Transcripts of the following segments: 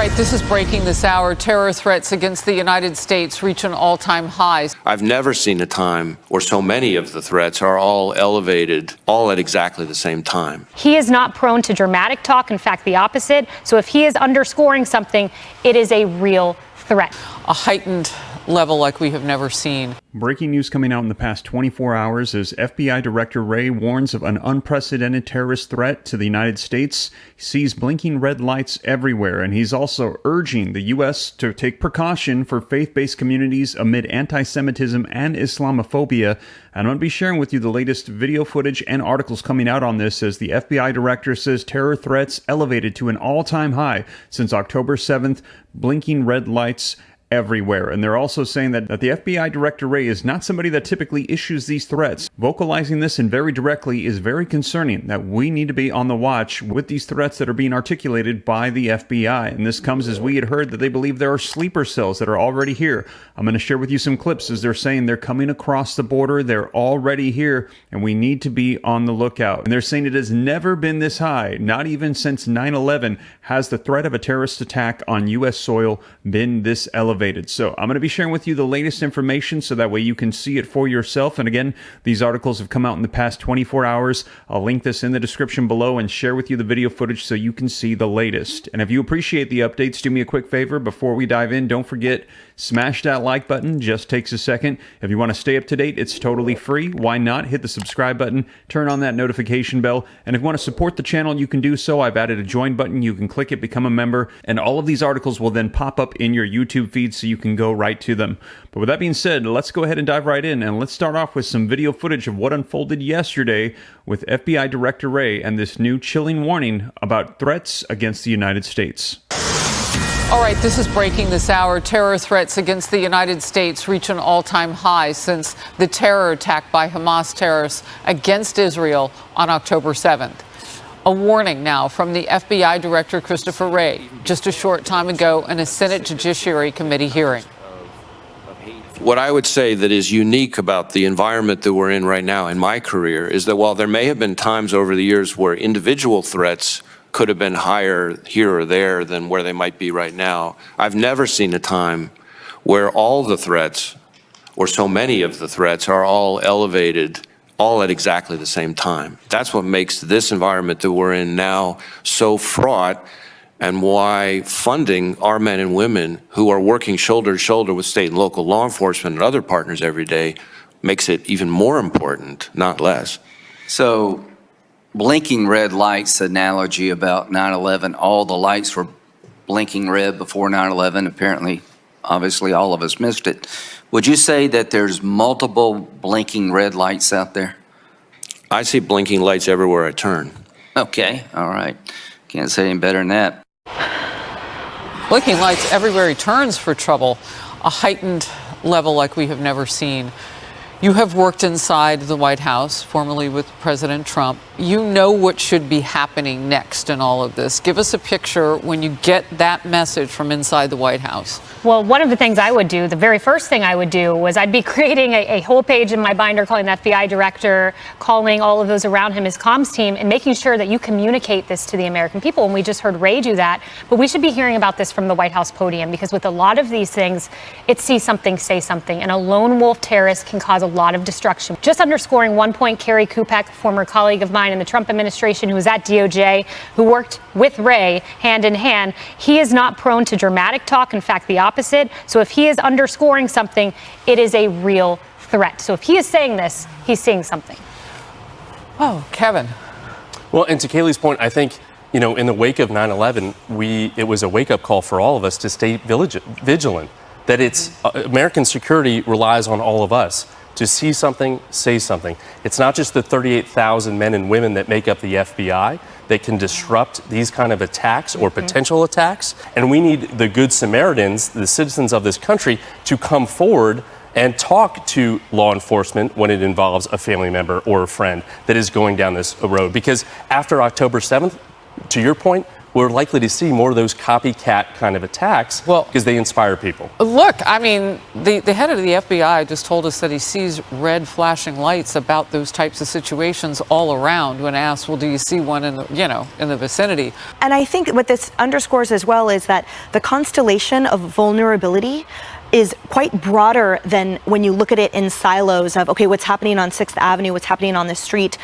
right, this is breaking this hour. Terror threats against the United States reach an all-time high. I've never seen a time where so many of the threats are all elevated, all at exactly the same time. He is not prone to dramatic talk, in fact, the opposite. So if he is underscoring something, it is a real threat. A heightened level like we have never seen. Breaking news coming out in the past 24 hours as FBI Director Wray warns of an unprecedented terrorist threat to the United States. He sees blinking red lights everywhere, and he's also urging the U.S. to take precaution for faith-based communities amid anti-Semitism and Islamophobia. And I'm going to be sharing with you the latest video footage and articles coming out on this as the FBI director says terror threats elevated to an all-time high since October 7th, blinking red lights everywhere. And they're also saying that the FBI Director Wray is not somebody that typically issues these threats. Vocalizing this and very directly is very concerning, that we need to be on the watch with these threats that are being articulated by the FBI. And this comes as we had heard that they believe there are sleeper cells that are already here. I'm going to share with you some clips as they're saying they're coming across the border. They're already here, and we need to be on the lookout. And they're saying it has never been this high. Not even since 9/11 has the threat of a terrorist attack on U.S. soil been this elevated. So I'm going to be sharing with you the latest information so that way you can see it for yourself. And again, these articles have come out in the past 24 hours. I'll link this in the description below and share with you the video footage so you can see the latest. And if you appreciate the updates, do me a quick favor before we dive in. Don't forget, smash that like button. Just takes a second. If you want to stay up to date, it's totally free. Why not? Hit the subscribe button, turn on that notification bell. And if you want to support the channel, you can do so. I've added a join button. You can click it, become a member, and all of these articles will then pop up in your YouTube feed so you can go right to them. But with that being said, let's go ahead and dive right in, and let's start off with some video footage of what unfolded yesterday with FBI Director Wray and this new chilling warning about threats against the United States. All right, this is breaking this hour. Terror threats against the United States reach an all-time high since the terror attack by Hamas terrorists against Israel on October 7th. A warning now from the FBI Director Christopher Wray just a short time ago in a Senate Judiciary Committee hearing. What I would say that is unique about the environment that we're in right now in my career is that while there may have been times over the years where individual threats could have been higher here or there than where they might be right now, I've never seen a time where all the threats, or so many of the threats, are all elevated, all at exactly the same time. That's what makes this environment that we're in now so fraught, and why funding our men and women who are working shoulder to shoulder with state and local law enforcement and other partners every day makes it even more important, not less. So, blinking red lights analogy about 9/11, all the lights were blinking red before 9/11. Apparently, obviously, all of us missed it. Would you say that there's multiple blinking red lights out there? I see blinking lights everywhere I turn. Okay, all right. Can't say any better than that. Blinking lights everywhere he turns for trouble. A heightened level like we have never seen. You have worked inside the White House, formerly with President Trump. You know what should be happening next in all of this. Give us a picture when you get that message from inside the White House. Well, one of the things I would do, the very first thing I would do, was I'd be creating a whole page in my binder calling the FBI director, calling all of those around him, his comms team, and making sure that you communicate this to the American people. And we just heard Wray do that. But we should be hearing about this from the White House podium, because with a lot of these things, it's see something, say something. And a lone wolf terrorist can cause a lot of destruction. Just underscoring one point, Carrie Kupak, former colleague of mine in the Trump administration who was at DOJ, who worked with Wray hand in hand, he is not prone to dramatic talk. In fact, the opposite. So if he is underscoring something, it is a real threat. So if he is saying this, he's saying something. Oh, Kevin. Well, and to Kaylee's point, I think, you know, in the wake of 9/11, it was a wake-up call for all of us to stay vigilant, that it's American security relies on all of us to see something, say something. It's not just the 38,000 men and women that make up the FBI that can disrupt these kind of attacks or potential attacks. And we need the good Samaritans, the citizens of this country, to come forward and talk to law enforcement when it involves a family member or a friend that is going down this road. Because after October 7th, to your point, we're likely to see more of those copycat kind of attacks because they inspire people. Look, I mean, the head of the FBI just told us that he sees red flashing lights about those types of situations all around when asked, well, do you see one in the vicinity? And I think what this underscores as well is that the constellation of vulnerability is quite broader than when you look at it in silos of, okay, what's happening on 6th Avenue, what's happening on the street,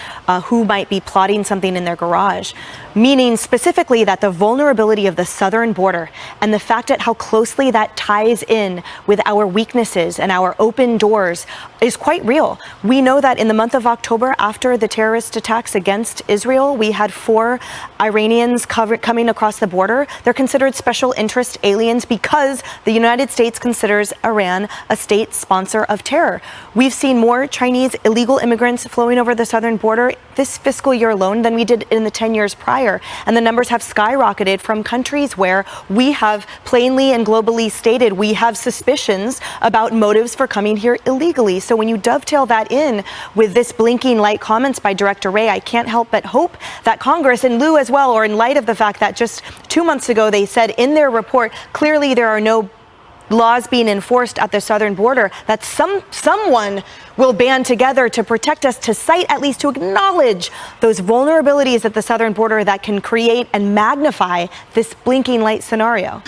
who might be plotting something in their garage. Meaning specifically that the vulnerability of the southern border and the fact that how closely that ties in with our weaknesses and our open doors is quite real. We know that in the month of October, after the terrorist attacks against Israel, we had 4 Iranians coming across the border. They're considered special interest aliens because the United States considers Iran a state sponsor of terror. We've seen more Chinese illegal immigrants flowing over the southern border this fiscal year alone than we did in the 10 years prior. And the numbers have skyrocketed from countries where we have plainly and globally stated we have suspicions about motives for coming here illegally. So when you dovetail that in with this blinking light comments by Director Wray, I can't help but hope that Congress, and Lou as well, or in light of the fact that just 2 months ago they said in their report, clearly there are no laws being enforced at the southern border, that someone will band together to protect us, to cite, at least to acknowledge those vulnerabilities at the southern border that can create and magnify this blinking light scenario.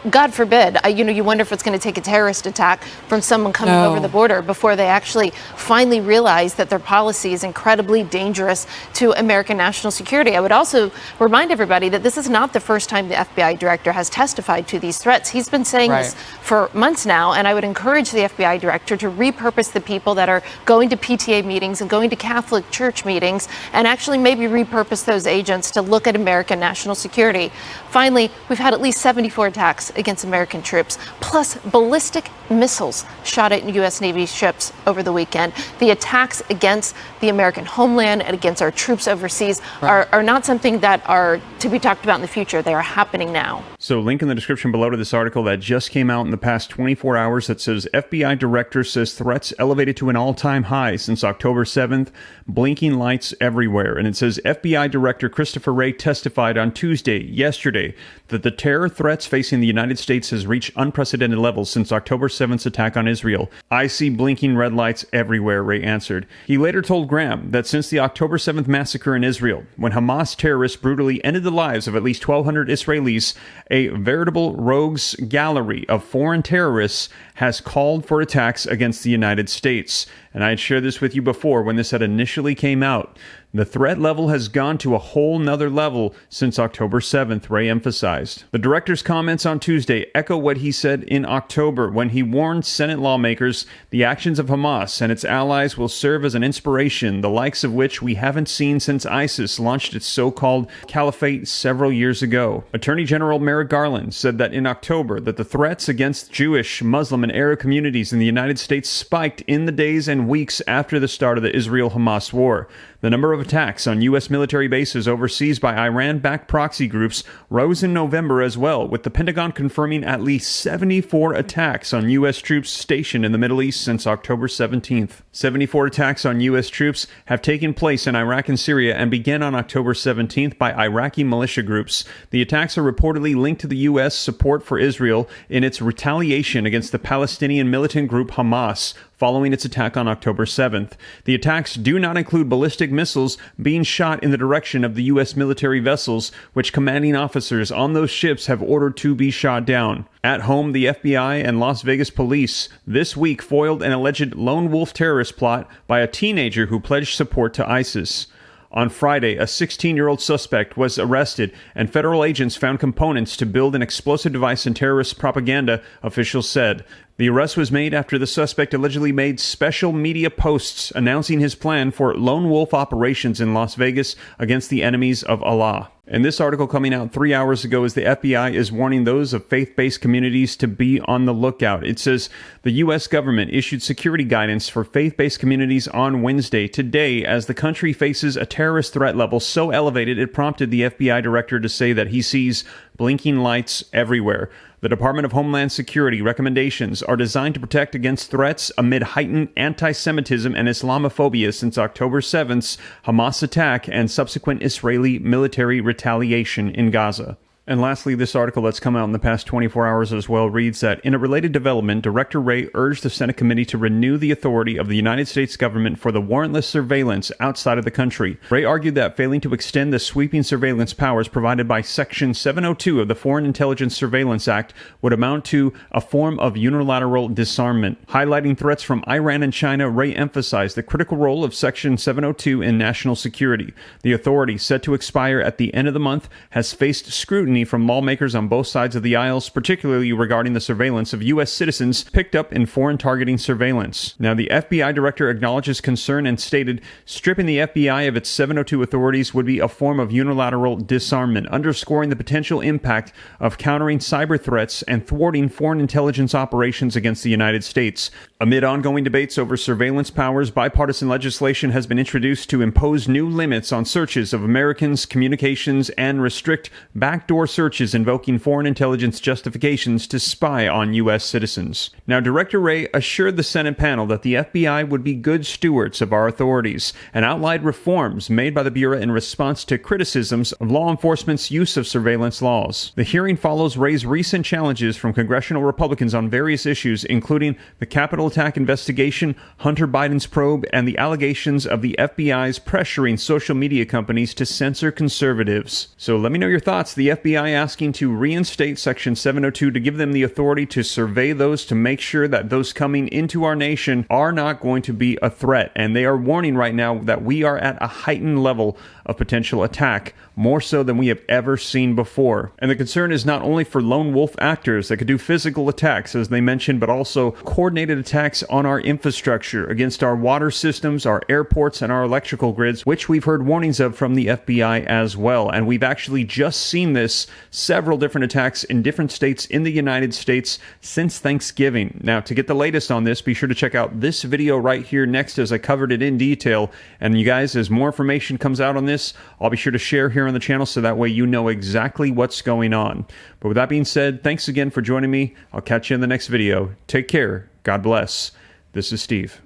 God forbid, you wonder if it's going to take a terrorist attack from someone coming over the border before they actually finally realize that their policy is incredibly dangerous to American national security. I would also remind everybody that this is not the first time the FBI director has testified to these threats. He's been saying this for months now, and I would encourage the FBI director to repurpose the people that are going to PTA meetings and going to Catholic church meetings and actually maybe repurpose those agents to look at American national security. Finally, we've had at least 74 attacks against American troops, plus ballistic missiles shot at U.S. Navy ships over the weekend. The attacks against the American homeland and against our troops overseas are not something that are to be talked about in the future. They are happening now. So link in the description below to this article that just came out in the past 24 hours that says FBI director says threats elevated to an all-time high since October 7th, blinking lights everywhere. And it says FBI Director Christopher Wray testified on yesterday, that the terror threats facing the United States has reached unprecedented levels since October 7th's attack on Israel. I see blinking red lights everywhere, Wray answered. He later told Graham that since the October 7th massacre in Israel, when Hamas terrorists brutally ended the lives of at least 1,200 Israelis, a veritable rogues gallery of foreign terrorists has called for attacks against the United States. And I had shared this with you before when this had initially came out. The threat level has gone to a whole nother level since October 7th, Wray emphasized. The director's comments on Tuesday echo what he said in October when he warned Senate lawmakers the actions of Hamas and its allies will serve as an inspiration, the likes of which we haven't seen since ISIS launched its so-called caliphate several years ago. Attorney General Merrick Garland said that in October that the threats against Jewish, Muslim, and Arab communities in the United States spiked in the days and weeks after the start of the Israel-Hamas war. The number of attacks on U.S. military bases overseas by Iran-backed proxy groups rose in November as well, with the Pentagon confirming at least 74 attacks on U.S. troops stationed in the Middle East since October 17th. 74 attacks on U.S. troops have taken place in Iraq and Syria and began on October 17th by Iraqi militia groups. The attacks are reportedly linked to the U.S. support for Israel in its retaliation against the Palestinian militant group Hamas, following its attack on October 7th. The attacks do not include ballistic missiles being shot in the direction of the U.S. military vessels, which commanding officers on those ships have ordered to be shot down. At home, the FBI and Las Vegas police this week foiled an alleged lone wolf terrorist plot by a teenager who pledged support to ISIS. On Friday, a 16-year-old suspect was arrested, and federal agents found components to build an explosive device in terrorist propaganda, officials said. The arrest was made after the suspect allegedly made special media posts announcing his plan for lone wolf operations in Las Vegas against the enemies of Allah. And this article coming out 3 hours ago is the FBI is warning those of faith-based communities to be on the lookout. It says the U.S. government issued security guidance for faith-based communities on Wednesday, today, as the country faces a terrorist threat level so elevated it prompted the FBI director to say that he sees blinking lights everywhere. The Department of Homeland Security recommendations are designed to protect against threats amid heightened anti-Semitism and Islamophobia since October 7th's Hamas attack and subsequent Israeli military retaliation in Gaza. And lastly, this article that's come out in the past 24 hours as well reads that in a related development, Director Wray urged the Senate committee to renew the authority of the United States government for the warrantless surveillance outside of the country. Wray argued that failing to extend the sweeping surveillance powers provided by Section 702 of the Foreign Intelligence Surveillance Act would amount to a form of unilateral disarmament. Highlighting threats from Iran and China, Wray emphasized the critical role of Section 702 in national security. The authority, set to expire at the end of the month, has faced scrutiny from lawmakers on both sides of the aisles, particularly regarding the surveillance of U.S. citizens picked up in foreign targeting surveillance. Now, the FBI director acknowledges concern and stated, stripping the FBI of its 702 authorities would be a form of unilateral disarmament, underscoring the potential impact of countering cyber threats and thwarting foreign intelligence operations against the United States. Amid ongoing debates over surveillance powers, bipartisan legislation has been introduced to impose new limits on searches of Americans' communications and restrict backdoor searches invoking foreign intelligence justifications to spy on U.S. citizens. Now, Director Wray assured the Senate panel that the FBI would be good stewards of our authorities and outlined reforms made by the Bureau in response to criticisms of law enforcement's use of surveillance laws. The hearing follows Wray's recent challenges from congressional Republicans on various issues, including the Capitol attack investigation, Hunter Biden's probe, and the allegations of the FBI's pressuring social media companies to censor conservatives. So let me know your thoughts. The FBI asking to reinstate Section 702 to give them the authority to survey those to make sure that those coming into our nation are not going to be a threat. And they are warning right now that we are at a heightened level of potential attack, more so than we have ever seen before. And the concern is not only for lone wolf actors that could do physical attacks, as they mentioned, but also coordinated attacks on our infrastructure, against our water systems, our airports, and our electrical grids, which we've heard warnings of from the FBI as well. And we've actually just seen this, several different attacks in different states in the United States since Thanksgiving. Now, to get the latest on this, be sure to check out this video right here next, as I covered it in detail. And you guys, as more information comes out on this, I'll be sure to share here on the channel so that way you know exactly what's going on. But with that being said, thanks again for joining me. I'll catch you in the next video. Take care. God bless. This is Steve.